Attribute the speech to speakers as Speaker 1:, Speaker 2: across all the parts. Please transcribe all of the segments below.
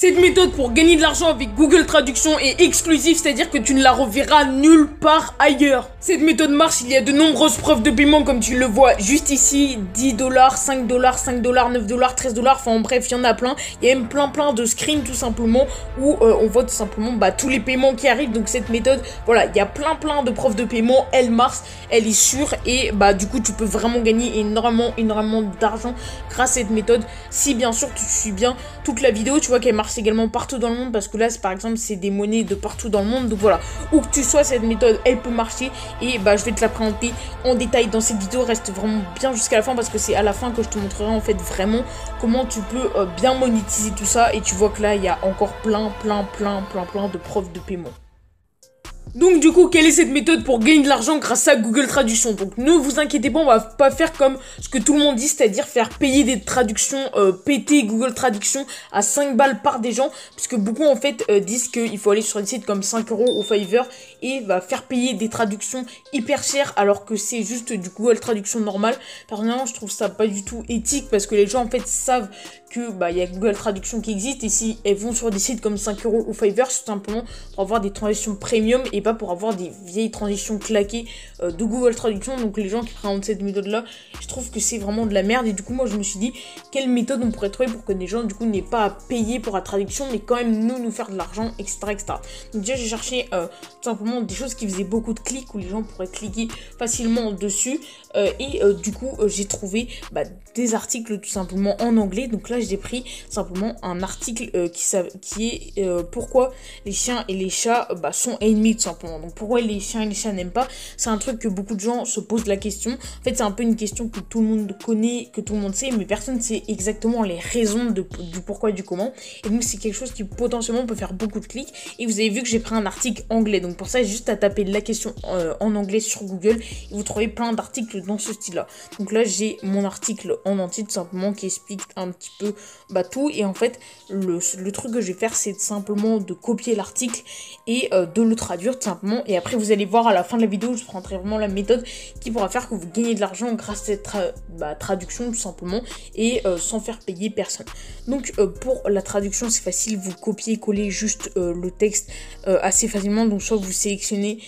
Speaker 1: Cette méthode pour gagner de l'argent avec Google Traduction est exclusive, c'est-à-dire que tu ne la reverras nulle part ailleurs. Cette méthode marche, il y a de nombreuses preuves de paiement comme tu le vois juste ici, 10 $, 5 $, 5 $, 9 $, 13 $, enfin bref, il y en a plein. Il y a même plein de screens tout simplement où on voit tout simplement tous les paiements qui arrivent. Donc cette méthode, voilà, il y a plein de preuves de paiement, elle marche, elle est sûre et du coup tu peux vraiment gagner énormément d'argent grâce à cette méthode si bien sûr tu suis bien toute la vidéo. Tu vois qu'elle marche également partout dans le monde parce que là par exemple c'est des monnaies de partout dans le monde, donc voilà, où que tu sois cette méthode elle peut marcher et je vais te la présenter en détail dans cette vidéo. Reste vraiment bien jusqu'à la fin parce que c'est à la fin que je te montrerai en fait vraiment comment tu peux bien monétiser tout ça. Et tu vois que là il y a encore plein de preuves de paiement. Donc du coup, quelle est cette méthode pour gagner de l'argent grâce à Google Traduction? Donc ne vous inquiétez pas, on va pas faire comme ce que tout le monde dit, c'est-à-dire faire payer des traductions, péter Google Traduction à 5 balles par des gens, puisque beaucoup en fait disent qu'il faut aller sur des sites comme 5 € ou Fiverr et faire payer des traductions hyper chères alors que c'est juste du Google Traduction normal. Personnellement, je trouve ça pas du tout éthique parce que les gens en fait savent que il y a Google Traduction qui existe et si elles vont sur des sites comme 5 € ou Fiverr, c'est simplement pour avoir des transitions premium et pas pour avoir des vieilles transitions claquées de Google Traduction. Donc les gens qui présentent cette méthode là, je trouve que c'est vraiment de la merde. Et du coup moi je me suis dit quelle méthode on pourrait trouver pour que les gens du coup n'aient pas à payer pour la traduction mais quand même nous faire de l'argent, etc. Donc déjà j'ai cherché tout simplement des choses qui faisaient beaucoup de clics où les gens pourraient cliquer facilement dessus et du coup j'ai trouvé des articles tout simplement en anglais. Donc là j'ai pris simplement un article qui est pourquoi les chiens et les chats sont ennemis tout simplement. Donc pourquoi les chiens et les chats n'aiment pas, c'est un truc que beaucoup de gens se posent la question. En fait c'est un peu une question que tout le monde connaît, que tout le monde sait, mais personne ne sait exactement les raisons du pourquoi et du comment. Et donc c'est quelque chose qui potentiellement peut faire beaucoup de clics. Et vous avez vu que j'ai pris un article anglais, donc pour ça j'ai juste à taper la question en anglais sur Google et vous trouvez plein d'articles dans ce style là. Donc là j'ai mon article en entier tout simplement qui explique un petit peu tout. Et en fait le truc que je vais faire c'est simplement de copier l'article et de le traduire tout simplement. Et après vous allez voir à la fin de la vidéo, je prendrai vraiment la méthode qui pourra faire que vous gagnez de l'argent grâce à cette traduction tout simplement et sans faire payer personne. Donc pour la traduction c'est facile, vous copiez-collez juste le texte assez facilement. Donc soit vous sélectionnez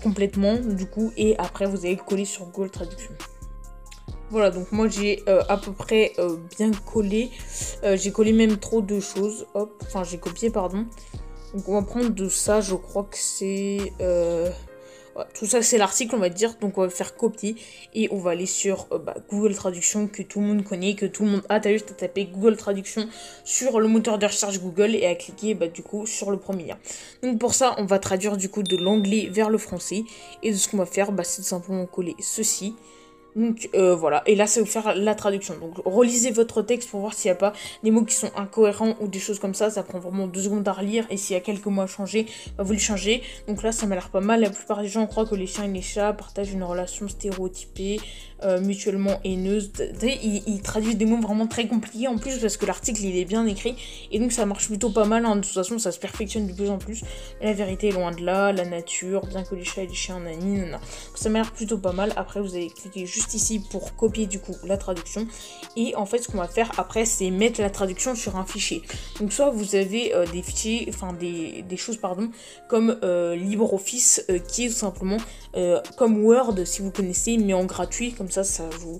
Speaker 1: complètement du coup et après vous allez le coller sur Google Traduction. Voilà, donc moi j'ai à peu près bien collé, j'ai collé même trop de choses, hop, enfin j'ai copié pardon. Donc on va prendre de ça, je crois que c'est... tout ça c'est l'article on va dire, donc on va le faire copier et on va aller sur Google Traduction que tout le monde connaît, que tout le monde a. T'as juste à taper Google Traduction sur le moteur de recherche Google et à cliquer du coup sur le premier lien. Donc pour ça on va traduire du coup de l'anglais vers le français et de ce qu'on va faire c'est simplement coller ceci. Donc voilà, et là ça va vous faire la traduction. Donc relisez votre texte pour voir s'il n'y a pas des mots qui sont incohérents ou des choses comme ça. Ça prend vraiment 2 secondes à relire et s'il y a quelques mots à changer, vous les changez. Donc là ça m'a l'air pas mal. La plupart des gens croient que les chiens et les chats partagent une relation stéréotypée, mutuellement haineuse. Ils traduisent des mots vraiment très compliqués en plus parce que l'article il est bien écrit et donc ça marche plutôt pas mal hein. De toute façon ça se perfectionne de plus en plus. La vérité est loin de là, la nature, bien que les chats et les chiens nanana. Ça m'a l'air plutôt pas mal. Après vous allez cliquer juste ici pour copier du coup la traduction et en fait ce qu'on va faire après c'est mettre la traduction sur un fichier. Donc soit vous avez des fichiers, enfin des choses pardon comme LibreOffice qui est tout simplement comme Word si vous connaissez mais en gratuit, comme ça vous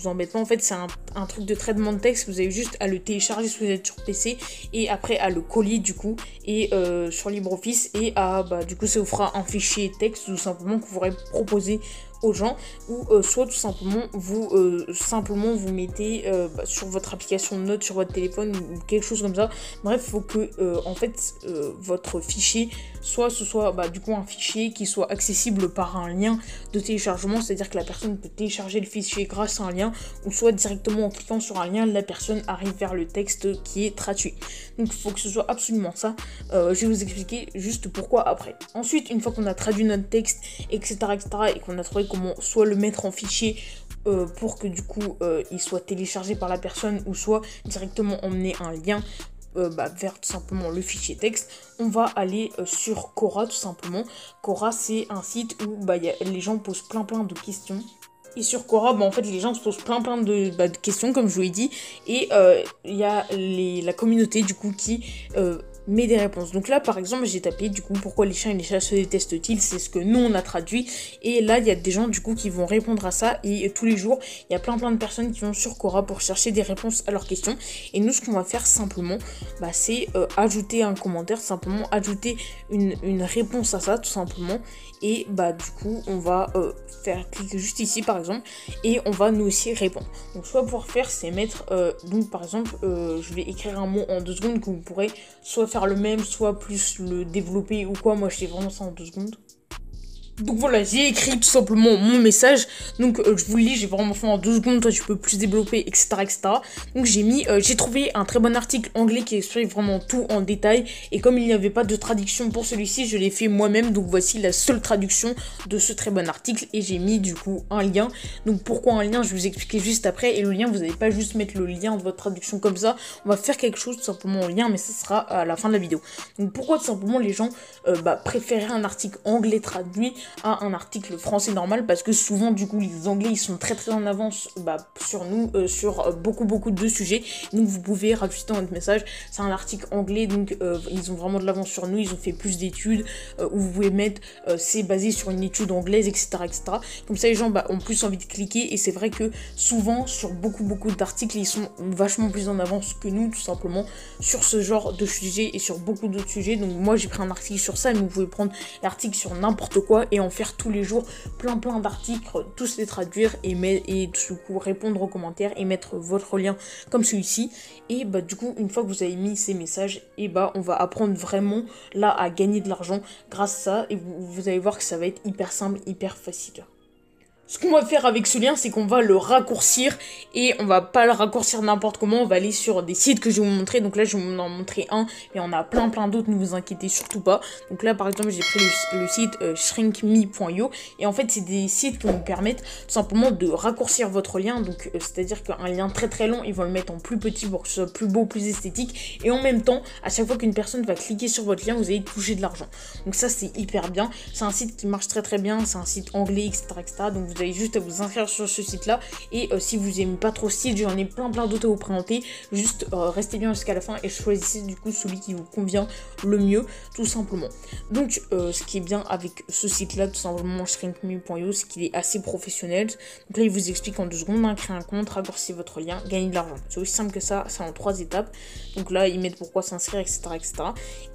Speaker 1: embête pas. En fait c'est un truc de traitement de texte, vous avez juste à le télécharger si vous êtes sur PC et après à le coller du coup et sur LibreOffice et à du coup ça vous fera un fichier texte tout simplement que vous pourrez proposer aux gens ou soit tout simplement vous mettez sur votre application de notes sur votre téléphone ou quelque chose comme ça. Bref, il faut que en fait votre fichier ce soit du coup un fichier qui soit accessible par un lien de téléchargement, c'est-à-dire que la personne peut télécharger le fichier grâce à un lien ou soit directement en cliquant sur un lien la personne arrive vers le texte qui est traduit. Donc il faut que ce soit absolument ça. Je vais vous expliquer juste pourquoi après. Ensuite, une fois qu'on a traduit notre texte etc et qu'on a trouvé comment soit le mettre en fichier pour que du coup il soit téléchargé par la personne ou soit directement emmener un lien vers tout simplement le fichier texte, on va aller sur Quora tout simplement. Quora c'est un site où les gens posent plein de questions. Et sur Quora, bah, en fait, les gens se posent plein de questions, comme je vous l'ai dit. Et il y a la communauté, du coup, qui met des réponses. Donc là, par exemple, j'ai tapé, du coup, pourquoi les chiens et les chats se détestent-ils? C'est ce que nous, on a traduit. Et là, il y a des gens, du coup, qui vont répondre à ça. Et tous les jours, il y a plein de personnes qui vont sur Quora pour chercher des réponses à leurs questions. Et nous, ce qu'on va faire simplement, bah, c'est ajouter un commentaire, simplement ajouter une réponse à ça, tout simplement. Et bah du coup on va faire cliquer juste ici par exemple et on va nous aussi répondre. Donc soit pour faire c'est mettre donc par exemple je vais écrire un mot en 2 secondes que vous pourrez soit faire le même, soit plus le développer ou quoi. Moi je fais vraiment ça en 2 secondes. Donc voilà, j'ai écrit tout simplement mon message. Donc je vous le lis, j'ai vraiment fait en 2 secondes. Toi tu peux plus développer, etc. Donc j'ai trouvé un très bon article anglais qui explique vraiment tout en détail. Et comme il n'y avait pas de traduction pour celui-ci, je l'ai fait moi-même. Donc voici la seule traduction de ce très bon article. Et j'ai mis du coup un lien. Donc pourquoi un lien, je vais vous expliquer juste après. Et le lien, vous n'allez pas juste mettre le lien de votre traduction comme ça. On va faire quelque chose tout simplement en lien, mais ça sera à la fin de la vidéo. Donc pourquoi tout simplement les gens préféraient un article anglais traduit à un article français normal, parce que souvent du coup les anglais ils sont très en avance sur nous, sur beaucoup de sujets. Donc vous pouvez rajouter dans votre message, c'est un article anglais, donc ils ont vraiment de l'avance sur nous, ils ont fait plus d'études, où vous pouvez mettre c'est basé sur une étude anglaise, etc. Comme ça les gens ont plus envie de cliquer. Et c'est vrai que souvent sur beaucoup d'articles ils sont vachement plus en avance que nous, tout simplement sur ce genre de sujet et sur beaucoup d'autres sujets. Donc moi j'ai pris un article sur ça, mais vous pouvez prendre l'article sur n'importe quoi et en faire tous les jours plein d'articles, tous les traduire et du coup répondre aux commentaires et mettre votre lien comme celui-ci. Et du coup une fois que vous avez mis ces messages, et on va apprendre vraiment là à gagner de l'argent grâce à ça. Et vous allez voir que ça va être hyper simple, hyper facile. Ce qu'on va faire avec ce lien, c'est qu'on va le raccourcir, et on va pas le raccourcir n'importe comment, on va aller sur des sites que je vais vous montrer. Donc là, je vais vous en montrer un, mais on a plein d'autres, ne vous inquiétez surtout pas. Donc là, par exemple, j'ai pris le site shrinkme.io, et en fait, c'est des sites qui vont vous permettre tout simplement de raccourcir votre lien. Donc, c'est-à-dire qu'un lien très long, ils vont le mettre en plus petit pour que ce soit plus beau, plus esthétique, et en même temps, à chaque fois qu'une personne va cliquer sur votre lien, vous allez toucher de l'argent. Donc ça, c'est hyper bien. C'est un site qui marche très bien, c'est un site anglais, etc. Donc vous avez juste à vous inscrire sur ce site là. Et si vous aimez pas trop ce site, j'en ai plein d'autres à vous présenter. Juste restez bien jusqu'à la fin et choisissez du coup celui qui vous convient le mieux, tout simplement. Donc ce qui est bien avec ce site là, tout simplement shrinkme.io, c'est qu'il est assez professionnel. Donc là il vous explique en 2 secondes, créer un compte, raccourcir votre lien, gagner de l'argent. C'est aussi simple que ça, c'est en 3 étapes. Donc là ils mettent pourquoi s'inscrire, etc.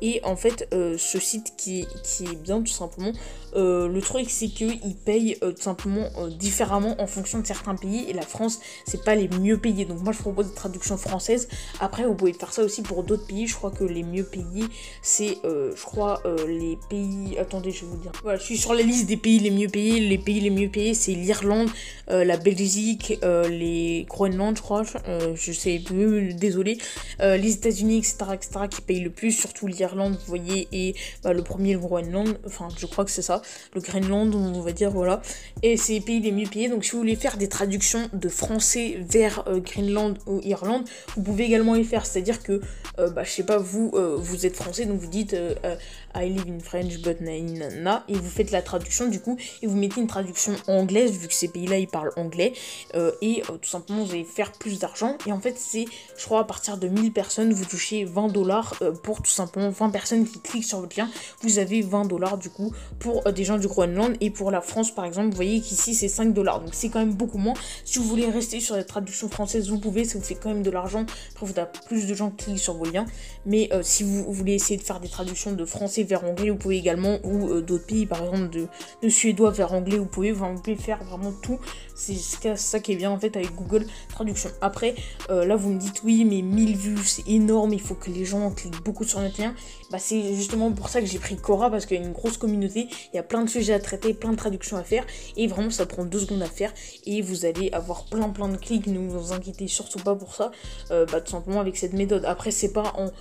Speaker 1: Et en fait ce site qui est bien, tout simplement, le truc c'est qu'ils payent tout simplement différemment en fonction de certains pays, et la France c'est pas les mieux payés. Donc moi je propose des traductions françaises. Après vous pouvez faire ça aussi pour d'autres pays. Je crois que les mieux payés c'est les pays, attendez je vais vous dire, voilà, je suis sur la liste des pays les mieux payés. Les pays les mieux payés c'est l'Irlande, la Belgique, les Groenland je crois, je sais plus, désolé, les États-Unis, etc. qui payent le plus, surtout l'Irlande vous voyez, et le premier le Groenland, enfin je crois que c'est ça, le Groenland on va dire, voilà. Et c'est les pays les mieux payés. Donc si vous voulez faire des traductions de français vers Greenland ou Irlande, vous pouvez également les faire. C'est-à-dire que je sais pas, vous êtes français, donc vous dites I live in French but na, et vous faites la traduction du coup, et vous mettez une traduction anglaise vu que ces pays-là ils parlent anglais, et tout simplement vous allez faire plus d'argent. Et en fait c'est, je crois, à partir de 1000 personnes vous touchez $20 pour tout simplement 20 personnes qui cliquent sur votre lien. Vous avez $20 du coup pour des gens du Groenland. Et pour la France par exemple, vous voyez qu'ici c'est $5, donc c'est quand même beaucoup moins. Si vous voulez rester sur la traduction française, vous pouvez, ça vous fait quand même de l'argent. Après vous avez plus de gens qui cliquent sur vos liens, mais si vous voulez essayer de faire des traductions de français vers anglais, vous pouvez également, ou d'autres pays, par exemple de suédois vers anglais, vous pouvez faire vraiment tout. C'est ça qui est bien en fait avec Google Traduction. Après là vous me dites oui mais 1000 vues c'est énorme, il faut que les gens cliquent beaucoup sur notre lien. C'est justement pour ça que j'ai pris Quora, parce qu'il y a une grosse communauté, il y a plein de sujets à traiter, plein de traductions à faire, et vraiment ça prend 2 secondes à faire et vous allez avoir plein de clics. Ne vous inquiétez surtout pas pour ça, tout simplement avec cette méthode. Après c'est pas en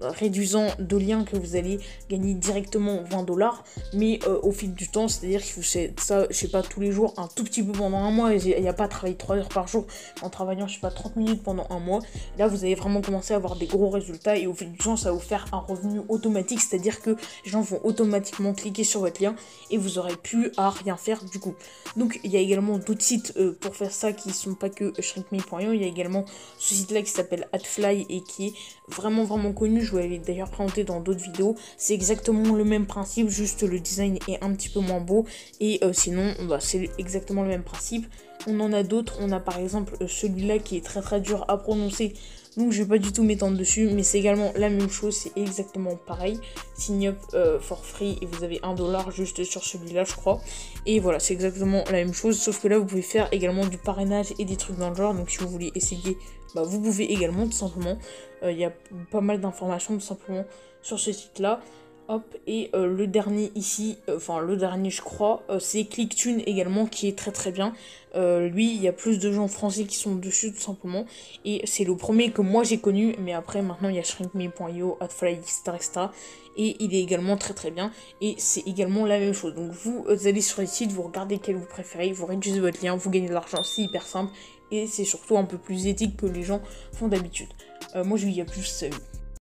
Speaker 1: réduisant de liens que vous allez gagner directement $20, mais au fil du temps, c'est-à-dire qu'il faut ça, je sais pas, tous les jours, un tout petit peu pendant un mois. Il n'y a pas à travailler 3 heures par jour en travaillant, je sais pas, 30 minutes pendant un mois. Là vous allez vraiment commencer à avoir des gros résultats, et au fil du temps ça va vous faire un revenu automatique, c'est-à-dire que les gens vont automatiquement cliquer sur votre lien et vous aurez plus à rien faire du coup. Donc il y a également d'autres sites pour faire ça qui sont pas que shrinkme.io. Il y a également ce site là qui s'appelle Adfly et qui est vraiment connu. Je vous l'avais d'ailleurs présenté dans d'autres vidéos. C'est exactement le même principe, juste le design est un petit peu moins beau. Et sinon bah, c'est exactement le même principe. On en a d'autres, on a par exemple celui-là qui est très dur à prononcer, donc je vais pas du tout m'étendre dessus, mais c'est également la même chose, c'est exactement pareil. Sign up for free et vous avez $1 juste sur celui-là je crois. Et voilà, c'est exactement la même chose, sauf que là vous pouvez faire également du parrainage et des trucs dans le genre, donc si vous voulez essayer, bah, vous pouvez également tout simplement. Il y a pas mal d'informations tout simplement sur ce site-là. Hop, et le dernier ici, enfin le dernier je crois, c'est ClickTune également qui est très bien. Lui, il y a plus de gens français qui sont dessus tout simplement. Et c'est le premier que moi j'ai connu, mais après maintenant il y a shrinkme.io, Adfly, etc. Et il est également très bien. Et c'est également la même chose. Donc vous allez sur les sites, vous regardez quel vous préférez, vous réduisez votre lien, vous gagnez de l'argent, c'est hyper simple. Et c'est surtout un peu plus éthique que les gens font d'habitude. Moi je vis à plus, salut.